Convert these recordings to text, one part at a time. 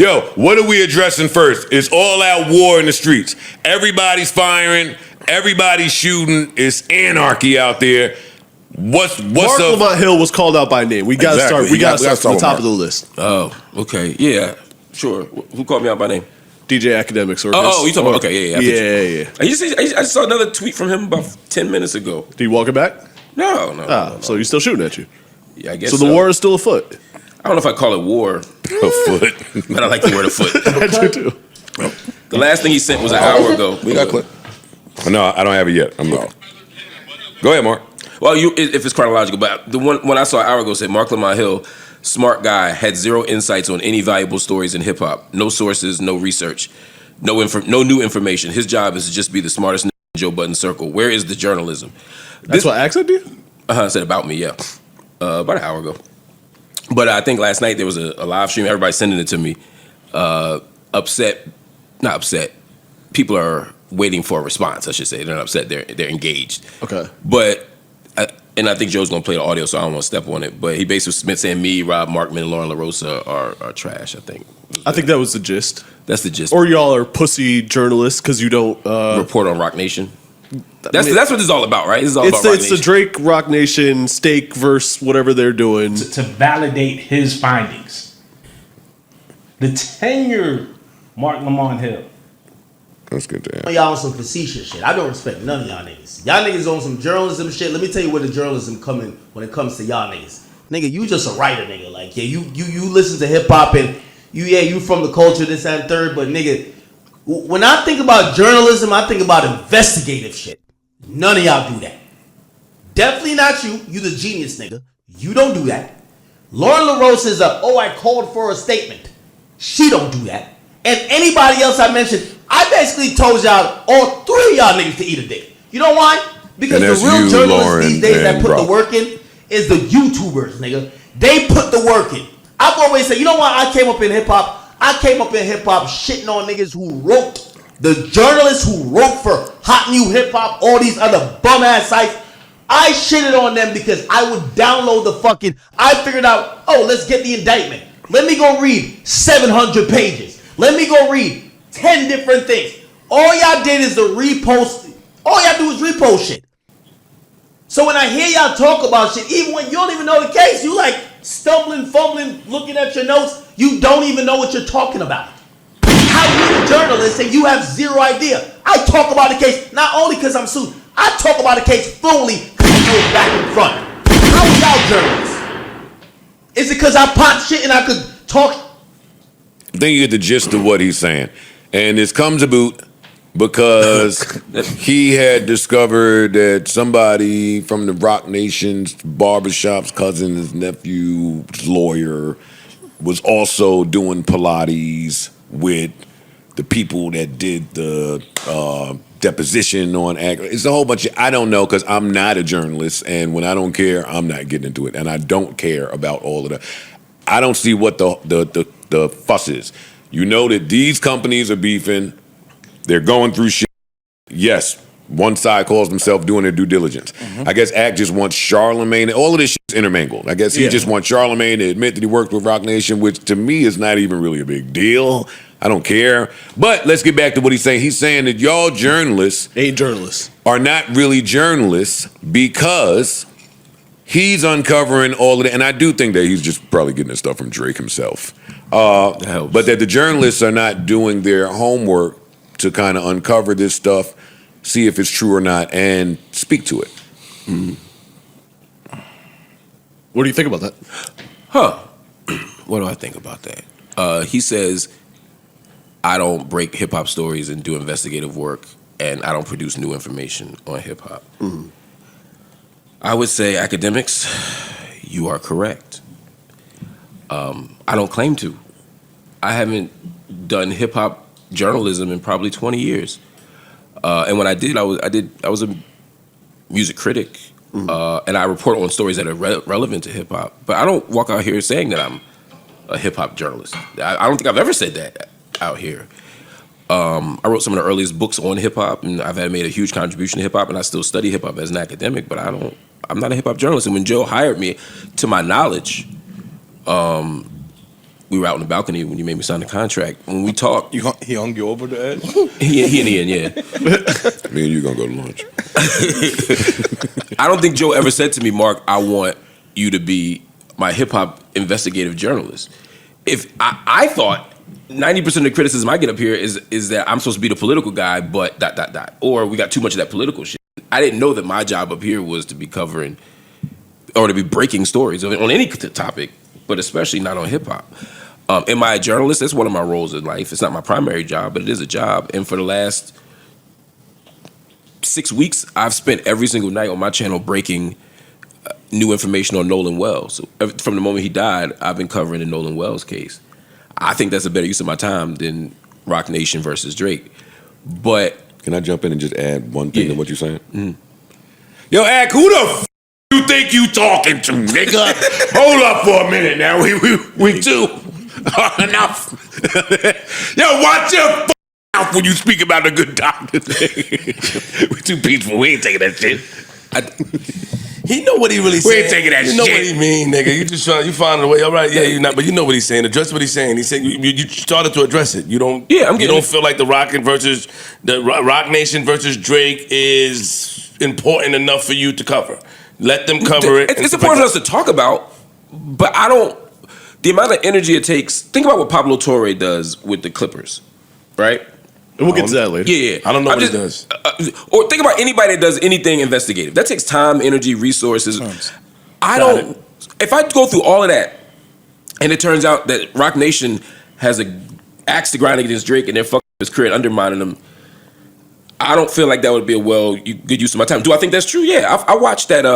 Yo, what are we addressing first? It's all out war in the streets. Everybody's firing. Everybody's shooting. It's anarchy out there. What's Mark up? Lamont Hill was called out by name. We got to start. We got to start from the top of the list. Oh, okay, yeah, sure. Who called me out by name? DJ Akademiks. You talking about? Okay, yeah. I just saw another tweet from him about 10 minutes ago. Did you walk it back? No. So he's still shooting at you. Yeah, I guess so. The war is still afoot. I don't know if I call it war Afoot, but I like the word afoot. I do too. The last thing he sent was an hour ago. We got clip. No, I don't have it yet. I'm looking. Go ahead, Mark. Well, if it's chronological, but the one when I saw an hour ago said Mark Lamont Hill, smart guy, had zero insights on any valuable stories in hip hop. No sources, no research, no new information. His job is to just be the smartest in Joe Budden circle. Where is the journalism? That's what Ak said to you? Said about me, yeah. About an hour ago. But I think last night there was a live stream. Everybody sending it to me. Not upset. People are waiting for a response. I should say they're not upset. They're engaged. Okay. But I think Joe's gonna play the audio, so I don't want to step on it. But he basically been saying me, Rob Markman, and LaRosa are trash. I think that was the gist. That's the gist. Or y'all are pussy journalists because you don't report on Roc Nation. That's what this is all about, right? This is all about Roc Nation. It's the Drake Roc Nation steak versus whatever they're doing to validate his findings. The tenured Mark Lamont Hill. That's good to have. Y'all on some facetious shit. I don't respect none of y'all niggas. Y'all niggas on some journalism shit. Let me tell you where the journalism coming when it comes to y'all niggas. Nigga, you just a writer, nigga. Like, yeah, you listen to hip hop and you from the culture, this and third, but nigga, when I think about journalism, I think about investigative shit. None of y'all do that. Definitely not you. You the genius, nigga. You don't do that. Lauren LaRosa is I called for a statement. She don't do that. And anybody else I mentioned, I basically told y'all, all three of y'all niggas to eat a dick. You know why? Because the real journalists these days that put the work in is the YouTubers, nigga. They put the work in. I've always said, you know why I came up in hip-hop? I came up in hip-hop shitting on niggas who wrote, the journalists who wrote for Hot New Hip Hop, all these other bum-ass sites. I shitted on them because I would download I figured out, let's get the indictment. Let me go read 700 pages. Let me go read 10 different things. All y'all did is repost. All y'all do is repost shit. So when I hear y'all talk about shit, even when you don't even know the case, you like stumbling, fumbling, looking at your notes, you don't even know what you're talking about. How you a journalist and you have zero idea? I talk about the case not only because I'm sued, I talk about the case fluently because I know it back and front. How are y'all journalists? Is it because I pop shit and I could talk? I think you get the gist of what he's saying. And this comes about because he had discovered that somebody from the Roc Nation's barbershop's cousin, his nephew's lawyer, was also doing Pilates with the people that did the deposition on it's a whole bunch of I don't know because I'm not a journalist, and when I don't care, I'm not getting into it, and I don't care about all of that. I don't see what the fuss is. You know that these companies are beefing. They're going through shit. Yes, one side calls themselves doing their due diligence. Mm-hmm. I guess Act just wants Charlemagne. All of this shit's intermingled. I guess he just wants Charlemagne to admit that he worked with Roc Nation, which to me is not even really a big deal. I don't care. But let's get back to what he's saying. He's saying that y'all journalists are not really journalists because he's uncovering all of that. And I do think that he's just probably getting this stuff from Drake himself. But that the journalists are not doing their homework to kind of uncover this stuff, see if it's true or not, and speak to it. Mm. What do you think about that? What do I think about that? He says, I don't break hip-hop stories and do investigative work, and I don't produce new information on hip-hop. Mm. I would say, Akademiks, you are correct. I don't claim to. I haven't done hip-hop journalism in probably 20 years. And when I did, I was a music critic, and I report on stories that are relevant to hip-hop. But I don't walk out here saying that I'm a hip-hop journalist. I don't think I've ever said that out here. I wrote some of the earliest books on hip-hop, and I've made a huge contribution to hip-hop, and I still study hip-hop as an academic, but I'm not a hip-hop journalist. And when Joe hired me, to my knowledge, we were out on the balcony when you made me sign the contract. When we talked, He hung you over the edge? he in the end, yeah. Me and you gonna go to lunch. I don't think Joe ever said to me, Mark, I want you to be my hip hop investigative journalist. If I thought 90% of the criticism I get up here is that I'm supposed to be the political guy, but ... or we got too much of that political shit. I didn't know that my job up here was to be covering or to be breaking stories on any topic, but especially not on hip hop. Am I a journalist? That's one of my roles in life. It's not my primary job, but it is a job. And for the last 6 weeks, I've spent every single night on my channel breaking new information on Nolan Wells. So from the moment he died, I've been covering the Nolan Wells case. I think that's a better use of my time than Roc Nation versus Drake. But can I jump in and just add one thing to what you're saying? Mm. Yo, Ak, who the you think you talking to, nigga? Hold up for a minute now. We two. Enough. Yo, watch your mouth when you speak about a good doctor. We too peaceful. We ain't taking that shit. He know what he really We saying. ain't taking that You know shit. what he mean, nigga. You just trying, you finding a way. All right, yeah, you're not, but you know what he's saying. Address what he's saying. He said you started to address it. You don't. Yeah, you don't feel like the Roc Nation versus Drake is important enough for you to cover. Let them cover it. It's important for us to talk about, but I don't. The amount of energy it takes. Think about what Pablo Torre does with the Clippers, right? And we'll get to that later. Yeah. I don't know what he does. Or think about anybody that does anything investigative. That takes time, energy, resources. I don't. If I go through all of that, and it turns out that Roc Nation has a axe to grind against Drake, and they're fucking his career and undermining him, I don't feel like that would be a good use of my time. Do I think that's true? Yeah. I watched that.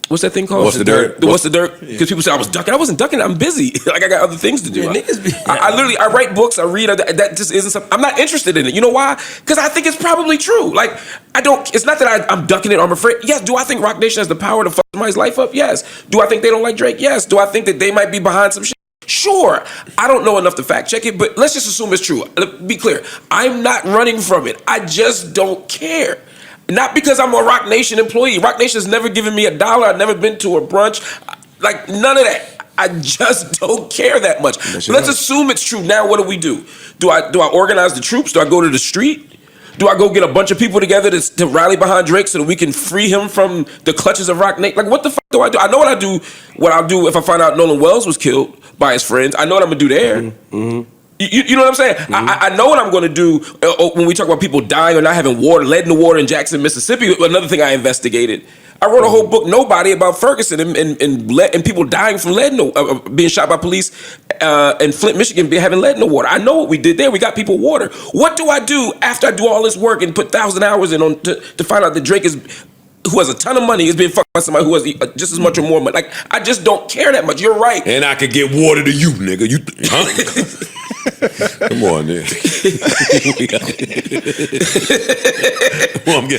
What's that thing called? What's the Dirt? What's the Dirt? Because people say I was ducking. I wasn't ducking. I'm busy. Like I got other things to do. Yeah, niggas be- I literally I write books. I read. That just isn't something. I'm not interested in it. You know why? Because I think it's probably true. Like I don't. It's not that I'm ducking it or I'm afraid. Yes. Do I think Roc Nation has the power to fuck somebody's life up? Yes. Do I think they don't like Drake? Yes. Do I think that they might be behind some shit? Sure. I don't know enough to fact check it, but let's just assume it's true. Be clear. I'm not running from it. I just don't care. Not because I'm a Roc Nation employee. Roc Nation's never given me $1. I've never been to a brunch. Like, none of that. I just don't care that much. Let's assume it's true. Now, what do? Do I organize the troops? Do I go to the street? Do I go get a bunch of people together to rally behind Drake so that we can free him from the clutches of Roc Nation? Like, what the fuck do I do? I know what I'll do if I find out Nolan Wells was killed by his friends. I know what I'm going to do there. Mm-hmm. You know what I'm saying? Mm-hmm. I know what I'm going to do when we talk about people dying or not having water, lead in the water in Jackson, Mississippi. Another thing I investigated. I wrote a whole book, Nobody, about Ferguson and people dying from lead, being shot by police in Flint, Michigan, having lead in the water. I know what we did there. We got people water. What do I do after I do all this work and put 1,000 hours in to find out that Drake who has a ton of money, is being fucked by somebody who has just as much or more money? Like, I just don't care that much. You're right. And I could get water to you, nigga. You, huh? Come on, man.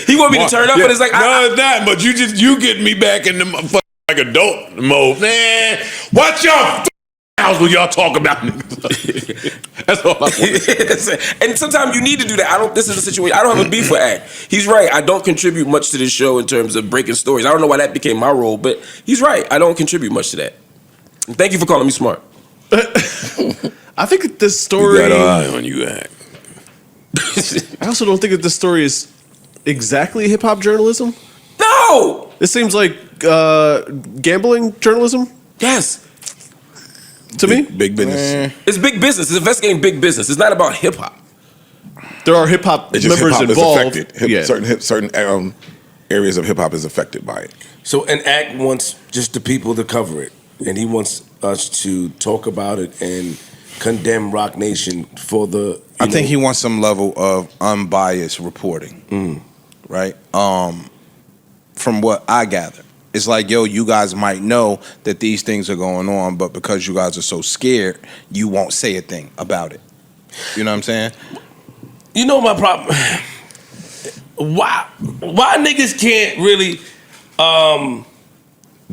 He want me to turn up, but it's like no, it's not. But you get me back in the like adult mode, man. Watch your house when y'all talk about niggas. That's all I want. And sometimes you need to do that. This is a situation. I don't have a beef with Ak. He's right. I don't contribute much to this show in terms of breaking stories. I don't know why that became my role, but he's right. I don't contribute much to that. Thank you for calling me smart. I think that this story. You got an eye on you, Ak. I also don't think that this story is exactly hip hop journalism. No. It seems like gambling journalism. Yes. To me, big business. It's big business. It's investigating big business. It's not about hip hop. there are hip hop members hip-hop involved. is affected. Certain areas of hip hop is affected by it. So an act wants just the people to cover it, and he wants us to talk about it and condemn Roc Nation for the. I think he wants some level of unbiased reporting, right? From what I gather, it's like, yo, you guys might know that these things are going on, but because you guys are so scared, you won't say a thing about it. You know what I'm saying? You know my problem. Why niggas can't really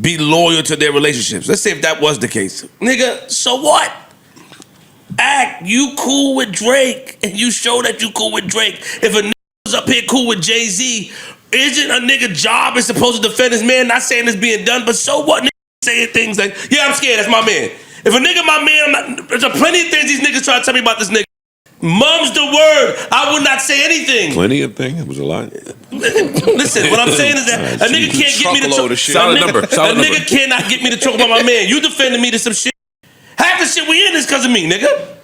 be loyal to their relationships? Let's say if that was the case, nigga. So what? Act you cool with Drake, and you show that you cool with Drake. If a nigga was up here cool with Jay-Z, isn't a nigga job is supposed to defend his man? Not saying it's being done, but so what? Nigga saying things like, "Yeah, I'm scared. That's my man." If a nigga my man, there's plenty of things these niggas try to tell me about this nigga. Mum's the word. I would not say anything. Plenty of things. It was a lot. Listen, what I'm saying is that a nigga can't get me to talk. Solid number. A nigga cannot get me to talk about my man. You defending me to some shit. Half the shit we in is because of me, nigga.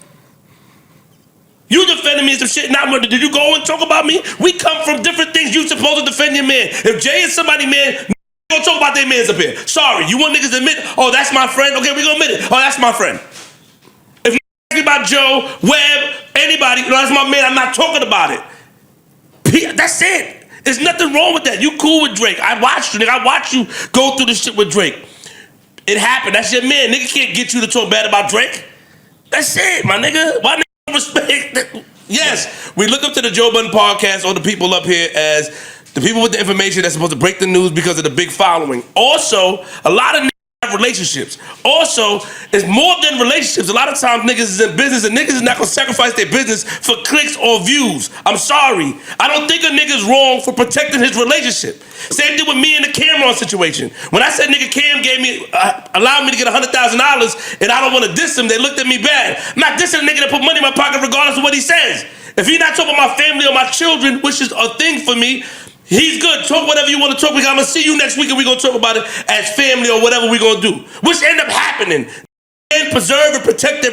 You defending me to some shit. Not what did you go and talk about me? We come from different things. You supposed to defend your man. If Jay is somebody man, gonna talk about their mans up here. Sorry, you want niggas to admit? Oh, that's my friend. Okay, we gonna admit it. Oh, that's my friend. If you ask me about Joe, Webb, anybody, that's my man. I'm not talking about it. That's it. There's nothing wrong with that. You cool with Drake. I watched you, nigga. I watched you go through this shit with Drake. It happened. That's your man. Nigga can't get you to talk bad about Drake. That's it, my nigga. Why nigga respect? Yes, we look up to the Joe Budden Podcast or the people up here as the people with the information that's supposed to break the news because of the big following. Also, a lot of niggas have relationships. Also, it's more than relationships. A lot of times niggas is in business and niggas is not gonna sacrifice their business for clicks or views. I'm sorry. I don't think a nigga's wrong for protecting his relationship. Same thing with me and the Cameron situation. When I said nigga Cam gave me, allowed me to get $100,000 and I don't want to diss him, they looked at me bad. I'm not dissing a nigga that put money in my pocket regardless of what he says. If he's not talking about my family or my children, which is a thing for me, he's good. Talk whatever you want to talk. I'm going to see you next week and we're going to talk about it as family or whatever we're going to do. Which end up happening. And preserve and protect their relationship.